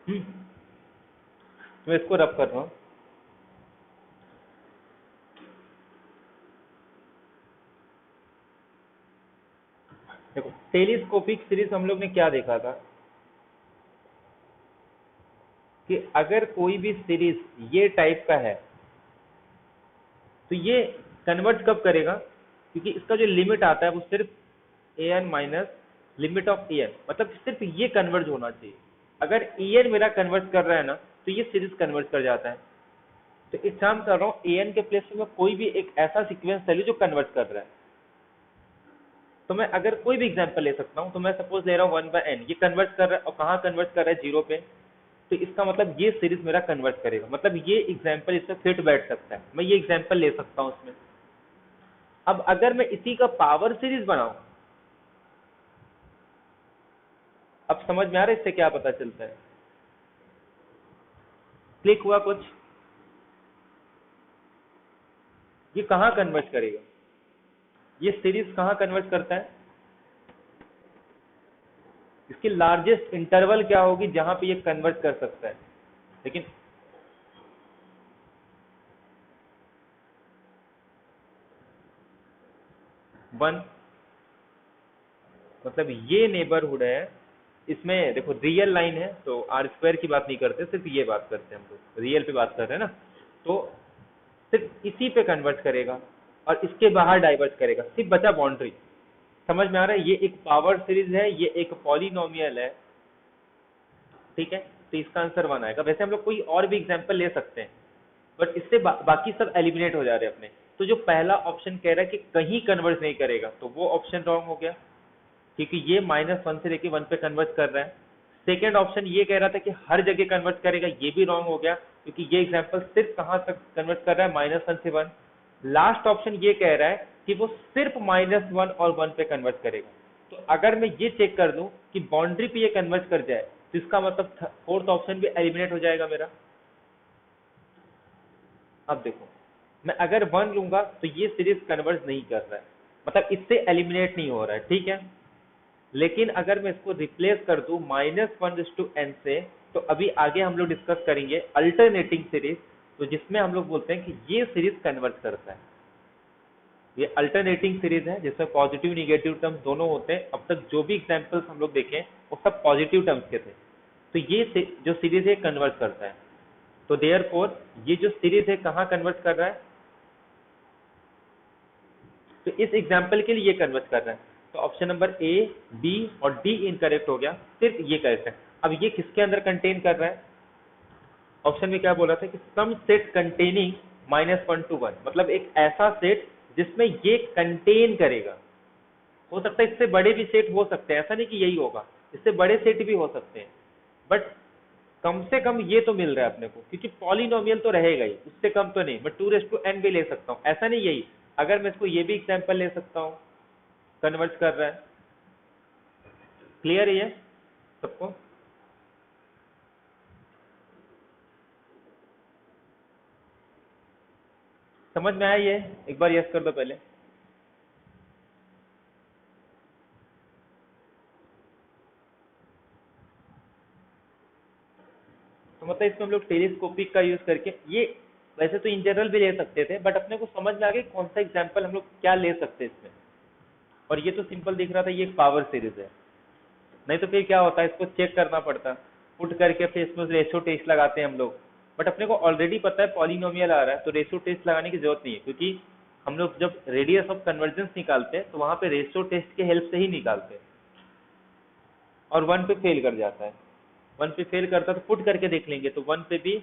मैं इसको रब कर रहा हूँ। देखो टेलीस्कोपिक सीरीज हम लोग ने क्या देखा था कि अगर कोई भी सीरीज ये टाइप का है तो ये कन्वर्ट कब करेगा, क्योंकि इसका जो लिमिट आता है वो सिर्फ A N minus limit of A N, मतलब सिर्फ ये कन्वर्ज होना चाहिए। अगर ए एन मेरा कन्वर्ट कर रहा है ना तो ये सीरीज कन्वर्ट कर जाता है। तो इस काम कर रहा हूँ ए एन के प्लेस में मैं कोई भी एक ऐसा सीक्वेंस ले लूँ जो कन्वर्ट कर रहा है। तो मैं अगर कोई भी एग्जांपल ले सकता हूँ, तो मैं सपोज ले रहा हूँ 1/n, ये कन्वर्ट कर रहा है और कहाँ कन्वर्ट कर रहा है, 0 पे। तो इसका मतलब ये सीरीज मेरा कन्वर्ट करेगा, मतलब ये एग्जांपल इसमें फिट बैठ सकता है, मैं ये एग्जांपल ले सकता हूँ इसमें। अब अगर मैं इसी का पावर सीरीज बनाऊं, अब समझ में आ रहा है इससे क्या पता चलता है? क्लिक हुआ कुछ? ये कहाँ कन्वर्ट करेगा, ये सीरीज कहाँ कन्वर्ट करता है? इसकी लार्जेस्ट इंटरवल क्या होगी जहां पे ये कन्वर्ट कर सकता है? लेकिन 1, मतलब ये नेबरहुड है। इसमें देखो रियल लाइन है तो आर स्क्वायर की बात नहीं करते, सिर्फ ये बात करते हैं हम लोग, रियल पे बात कर रहे हैं ना। तो सिर्फ इसी पे कन्वर्ट करेगा और इसके बाहर डाइवर्ट करेगा, सिर्फ बचा बाउंड्री। समझ में आ रहा है? ये एक पावर सीरीज है, ये एक पॉलिनोमियल है, ठीक है। तो इसका आंसर 1 आएगा। वैसे हम लोग कोई और भी एग्जांपल ले सकते हैं, बट इससे बाकी सब एलिमिनेट हो जा रहे हैं अपने। तो जो पहला ऑप्शन कह रहा है कि कहीं कन्वर्ट नहीं करेगा, तो वो ऑप्शन रॉन्ग हो गया, क्योंकि ये -1 से लेके 1 पे कन्वर्ट कर रहा है। सेकेंड ऑप्शन ये कह रहा था कि हर जगह कन्वर्ट करेगा, ये भी रॉन्ग हो गया, क्योंकि ये एग्जांपल सिर्फ कहां तक कन्वर्ट कर रहा है, -1 से 1। लास्ट ऑप्शन ये कह रहा है कि वो सिर्फ -1 और 1 पे कन्वर्ट करेगा। तो अगर मैं ये चेक कर दूं कि बाउंड्री पे ये कन्वर्ट कर जाए, तो इसका मतलब फोर्थ ऑप्शन भी एलिमिनेट हो जाएगा मेरा। अब देखो, मैं अगर 1 लूंगा तो ये सीरीज कन्वर्ट नहीं कर रहा है, मतलब इससे एलिमिनेट नहीं हो रहा है, ठीक है। लेकिन अगर मैं इसको रिप्लेस कर दूं -1:n से, तो अभी आगे हम लोग डिस्कस करेंगे अल्टरनेटिंग सीरीज, तो जिसमें हम लोग बोलते हैं कि ये सीरीज कन्वर्ट करता है। ये अल्टरनेटिंग सीरीज है जिसमें पॉजिटिव निगेटिव टर्म्स दोनों होते हैं। अब तक जो भी एग्जांपल्स हम लोग देखें वो सब पॉजिटिव टर्म्स के थे। तो ये जो सीरीज है कन्वर्ट करता है। तो देयरफॉर ये जो सीरीज है कहाँ कन्वर्ट कर रहा है, तो इस एग्जाम्पल के लिए ये कन्वर्ट कर रहा है। तो ऑप्शन नंबर ए, बी और डी इनकरेक्ट हो गया, सिर्फ ये करेक्ट है। अब ये किसके अंदर कंटेन कर रहा है? ऑप्शन में क्या बोला था कि सम सेट कंटेनिंग -1 to 1, मतलब एक ऐसा सेट जिसमें ये कंटेन करेगा। हो सकता है इससे बड़े भी सेट हो सकते हैं, ऐसा नहीं कि यही होगा, इससे बड़े सेट भी हो सकते हैं, बट कम से कम ये तो मिल रहा है अपने को, क्योंकि पॉलिनोमियल तो रहेगा ही, उससे कम तो नहीं। मैं 2n भी ले सकता हूँ, ऐसा नहीं यही। अगर मैं इसको ये भी एग्जांपल ले सकता हूँ, कन्वर्ट कर रहा है। क्लियर है ये सबको? समझ में आया ये? एक बार यस कर दो पहले। तो मतलब इसमें हम लोग टेलीस्कोपिक का यूज करके ये, वैसे तो इन जनरल भी ले सकते थे, बट अपने को समझ में आ गया कौन सा एग्जांपल हम लोग क्या ले सकते हैं इसमें। और ये तो सिंपल दिख रहा था, ये एक पावर सीरीज है। नहीं तो फिर क्या होता है, इसको चेक करना पड़ता, पुट करके फिर इसमें रेशियो टेस्ट लगाते हैं हम लोग। बट अपने को ऑलरेडी पता है पॉलिनोमियल आ रहा है, तो रेशियो टेस्ट लगाने की जरूरत नहीं है, क्योंकि हम लोग जब रेडियस ऑफ कन्वर्जेंस निकालते हैं तो वहां पे रेशियो टेस्ट के हेल्प से ही निकालते हैं। और 1 पे फेल कर जाता है, 1 पे फेल करता है तो पुट करके देख लेंगे, तो 1 पे भी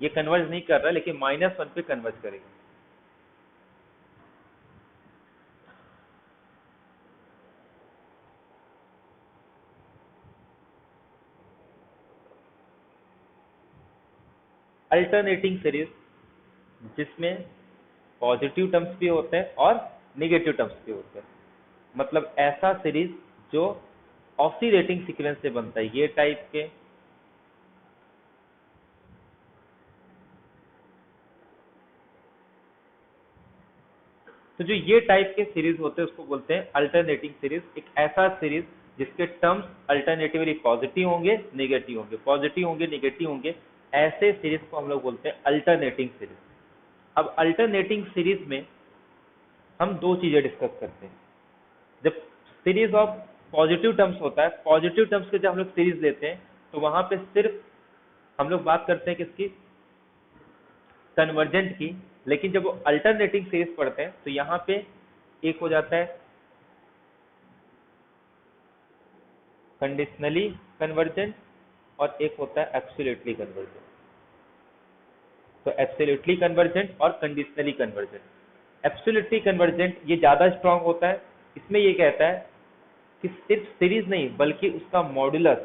ये कन्वर्ज नहीं कर रहा, लेकिन -1 पे कन्वर्ज करेगा। अल्टरनेटिंग सीरीज जिसमें पॉजिटिव टर्म्स भी होते हैं और निगेटिव टर्म्स भी होते हैं, मतलब ऐसा सीरीज जो ऑसिलेटिंग सीक्वेंस से बनता है, ये टाइप के। तो जो ये टाइप के सीरीज होते हैं उसको बोलते हैं अल्टरनेटिंग सीरीज। एक ऐसा सीरीज जिसके टर्म्स अल्टरनेटिवली पॉजिटिव होंगे, नेगेटिव होंगे, पॉजिटिव होंगे, नेगेटिव होंगे, ऐसे सीरीज को हम लोग बोलते हैं अल्टरनेटिंग सीरीज। अब अल्टरनेटिंग सीरीज में हम दो चीजें डिस्कस करते हैं। जब सीरीज ऑफ पॉजिटिव टर्म्स होता है, पॉजिटिव टर्म्स के जब हम लोग सीरीज लेते हैं तो वहां पे सिर्फ हम लोग बात करते हैं किसकी, कन्वर्जेंट की। लेकिन जब वो अल्टरनेटिंग सीरीज पढ़ते हैं तो यहाँ पे एक हो जाता है कंडीशनली कन्वर्जेंट और एक होता है एब्सोल्युटली कन्वर्जेंट। तो एब्सोल्युटली कन्वर्जेंट और कंडीशनली कन्वर्जेंट। एब्सोल्युटली कन्वर्जेंट ये ज्यादा स्ट्रांग होता है। इसमें ये कहता है कि सिर्फ सीरीज नहीं बल्कि उसका मॉड्यूलस,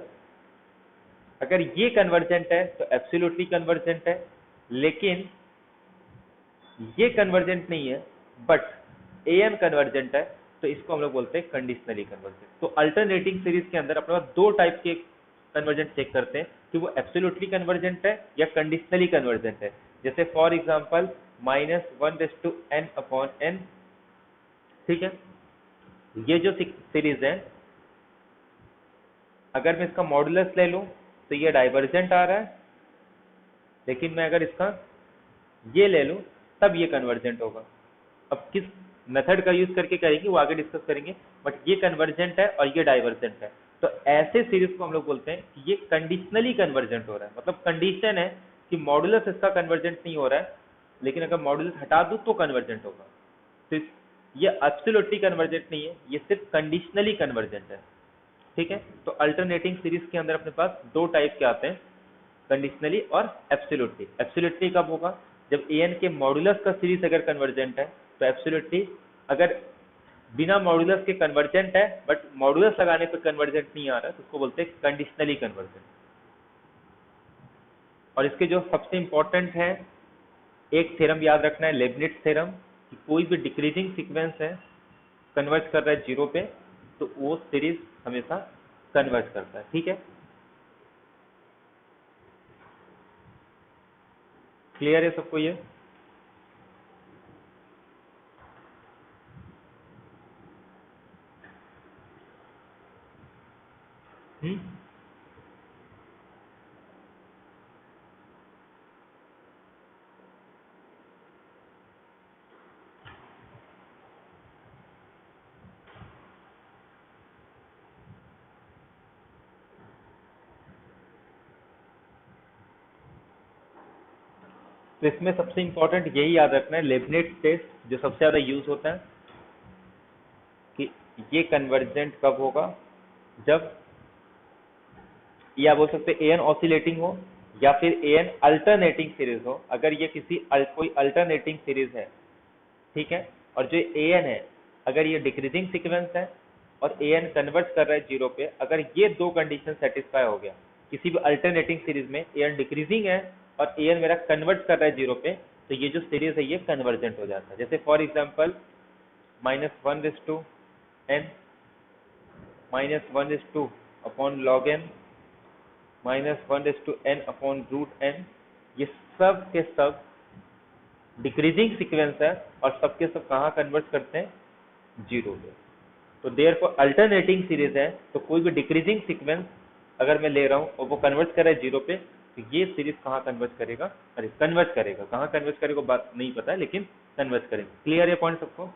अगर ये कन्वर्जेंट है तो एब्सोल्युटली कन्वर्जेंट है, लेकिन ये कन्वर्जेंट नहीं है बट एन कन्वर्जेंट है, तो इसको हम लोग बोलते हैं कंडीशनली कन्वर्जेंट। तो अल्टरनेटिंग सीरीज के अंदर अपने पास दो टाइप के कन्वर्जेंट चेक करते हैं कि वो एब्सोल्युटली कन्वर्जेंट है या कंडीशनली कन्वर्जेंट है। जैसे फॉर एग्जांपल -1/n/n, ठीक है। ये जो सीरीज है, अगर मैं इसका मॉडुलस ले लूं तो ये डाइवर्जेंट आ रहा है, लेकिन मैं अगर इसका ये ले लूं तब ये कन्वर्जेंट होगा। अब किस मेथड का यूज करके करेंगे वो आगे डिस्कस करेंगे, बट ये कन्वर्जेंट है और ये डाइवर्जेंट है। तो ऐसे सीरीज को हम लोग बोलते हैं कि ये कंडीशनली कन्वर्जेंट हो रहा है, मतलब कंडीशन है कि मॉडुलस इसका कन्वर्जेंट नहीं हो रहा है, लेकिन अगर मॉडुलस हटा दूं तो कन्वर्जेंट होगा। तो ये एब्सोल्युटली कन्वर्जेंट नहीं है, ये सिर्फ कंडीशनली कन्वर्जेंट है, ठीक है। तो अल्टरनेटिंग सीरीज के अंदर अपने पास दो टाइप के आते हैं, कंडीशनली और एब्सोल्युटली। एब्सोल्युटली कब होगा, जब एन के मॉडुलस का सीरीज अगर कन्वर्जेंट है तो एब्सोल्युटली। अगर बिना मॉडुलस के कन्वर्जेंट है बट मॉडुलस लगाने पर कन्वर्जेंट नहीं आ रहा है तो उसको बोलते हैं कंडीशनली कन्वर्जेंट। और इसके जो सबसे इंपॉर्टेंट है, एक थ्योरम याद रखना है, लेबनिट्ज थ्योरम, कि कोई भी डिक्रीजिंग सीक्वेंस है कन्वर्ज कर रहा है जीरो पे तो वो सीरीज हमेशा कन्वर्ज करता है, ठीक है। क्लियर है सबको ये? हम्म। तो इसमें सबसे इंपॉर्टेंट यही याद रखना है, लेबनिट्ज टेस्ट जो सबसे ज्यादा यूज होता है, कि ये कन्वर्जेंट कब होगा, जब या बोल सकते एन ऑसिलेटिंग हो या फिर एन अल्टरनेटिंग सीरीज हो। अगर ये कोई अल्टरनेटिंग सीरीज है, ठीक है, और जो एन है अगर ये डिक्रीजिंग सीक्वेंस है और एन कन्वर्ट कर रहा है जीरो पे, अगर ये दो कंडीशन सेटिस्फाई हो गया, किसी भी अल्टरनेटिंग सीरीज में एन डिक्रीजिंग है और एन मेरा कन्वर्ट कर रहा है जीरो पे, तो ये जो सीरीज है ये कन्वर्जेंट हो जाता है। जैसे for example -1/n -1/2 upon log n -1/n/√n, ये सब के सब डिक्रीजिंग सीक्वेंस है और सबके सब कहाँ कन्वर्ट करते हैं, जीरो पे। तो देयर फॉर अल्टरनेटिंग सीरीज है, तो कोई भी डिक्रीजिंग सीक्वेंस अगर मैं ले रहा हूँ और वो कन्वर्ट कर रहा है जीरो पे, तो ये सीरीज कहाँ कन्वर्ट करेगा, अरे कन्वर्ट करेगा, कहाँ कन्वर्ट करेगा बात नहीं पता है लेकिन कन्वर्ट करेगा। क्लियर है पॉइंट सबको?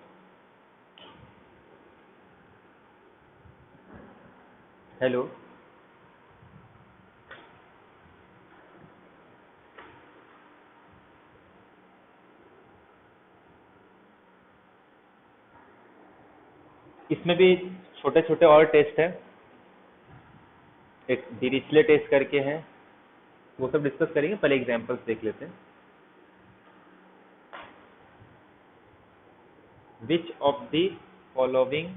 हेलो। इसमें भी छोटे छोटे और टेस्ट है, एक डिरिचले टेस्ट करके है, वो सब डिस्कस करेंगे, पहले एग्जांपल्स देख लेते हैं। Which of the following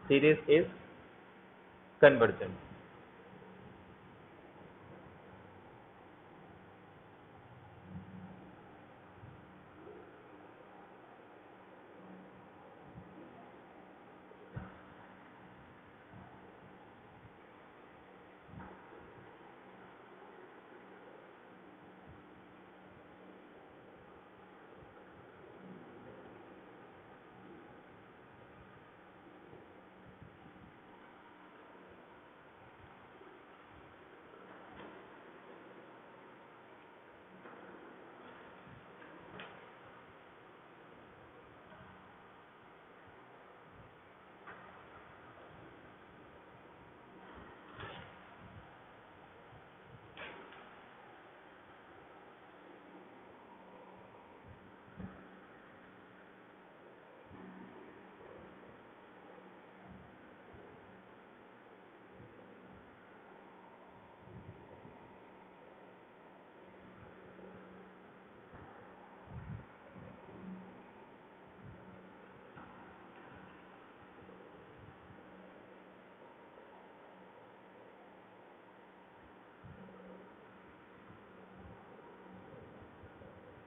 series is convergent?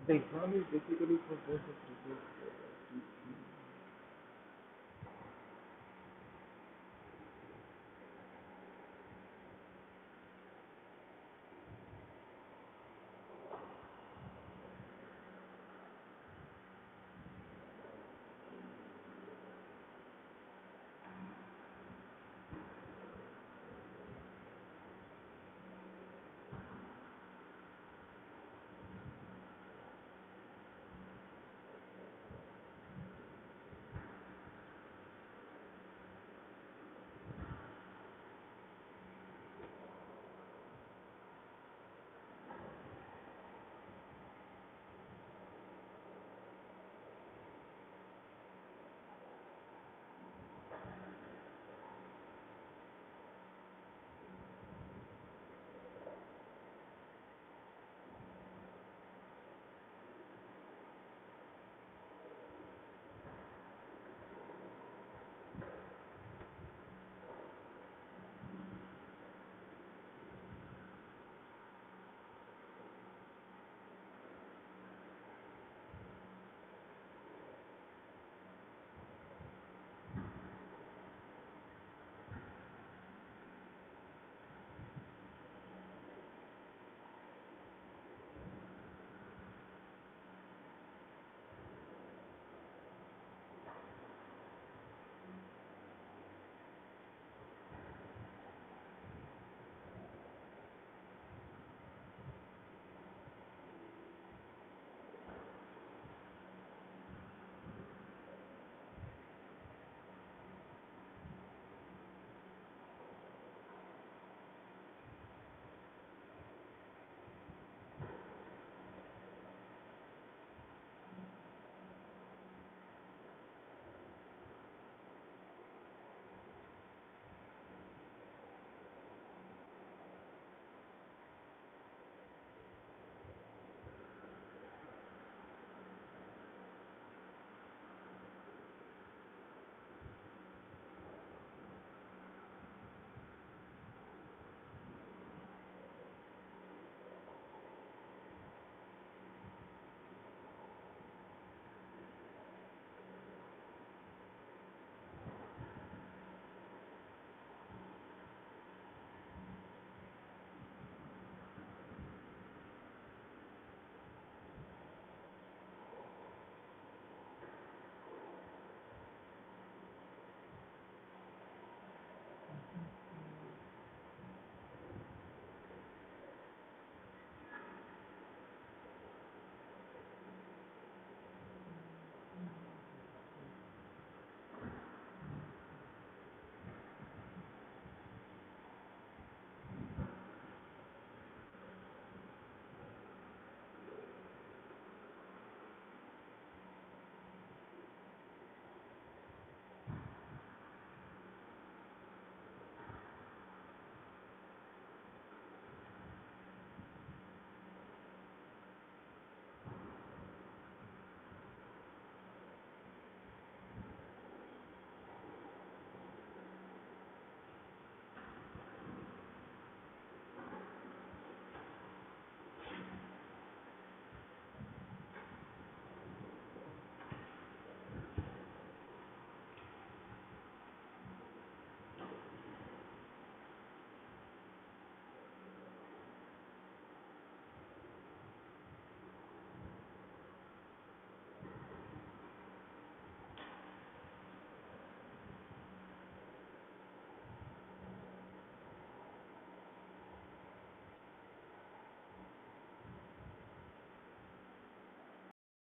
The exam is basically for both the previous.